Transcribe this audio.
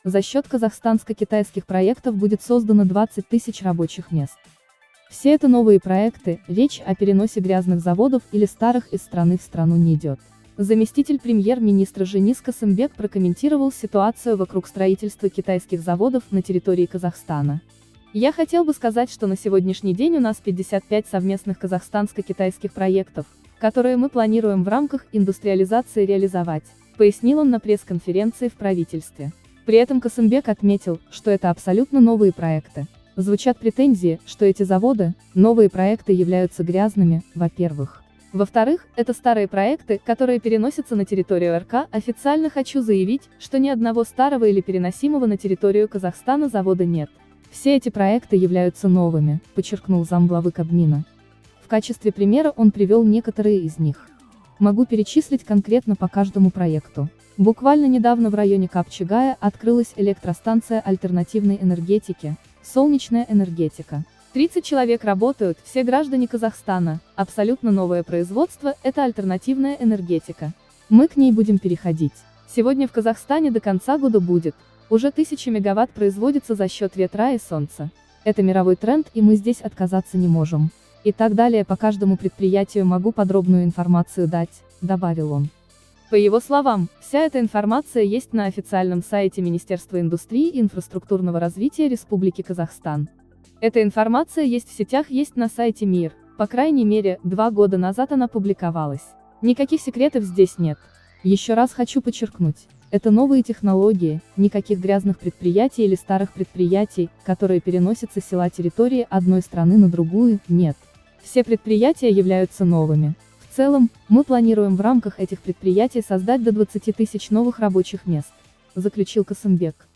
За счет казахстанско-китайских проектов будет создано 20 тысяч рабочих мест. Все это новые проекты, речь о переносе грязных заводов или старых из страны в страну не идет. Заместитель премьер-министра Женис Касымбек прокомментировал ситуацию вокруг строительства китайских заводов на территории Казахстана. Я хотел бы сказать, что на сегодняшний день у нас 55 совместных казахстанско-китайских проектов, которые мы планируем в рамках индустриализации реализовать, пояснил он на пресс-конференции в правительстве. При этом Касымбек отметил, что это абсолютно новые проекты. Звучат претензии, что эти заводы, новые проекты являются грязными, во-первых. Во-вторых, это старые проекты, которые переносятся на территорию РК. Официально хочу заявить, что ни одного старого или переносимого на территорию Казахстана завода нет. Все эти проекты являются новыми, подчеркнул замглавы Кабмина. В качестве примера он привел некоторые из них. Могу перечислить конкретно по каждому проекту. Буквально недавно в районе Капчагая открылась электростанция альтернативной энергетики, солнечная энергетика. 30 человек работают, все граждане Казахстана, абсолютно новое производство, это альтернативная энергетика. Мы к ней будем переходить. Сегодня в Казахстане до конца года будет уже 1000 мегаватт производится за счет ветра и солнца. Это мировой тренд, и мы здесь отказаться не можем. И так далее по каждому предприятию могу подробную информацию дать, добавил он. По его словам, вся эта информация есть на официальном сайте Министерства индустрии и инфраструктурного развития Республики Казахстан. Эта информация есть в сетях, есть на сайте МИР, по крайней мере, 2 года назад она публиковалась. Никаких секретов здесь нет. Еще раз хочу подчеркнуть, это новые технологии, никаких грязных предприятий или старых предприятий, которые переносятся с села территории одной страны на другую, нет. Все предприятия являются новыми. В целом, мы планируем в рамках этих предприятий создать до 20 тысяч новых рабочих мест, заключил Касымбек.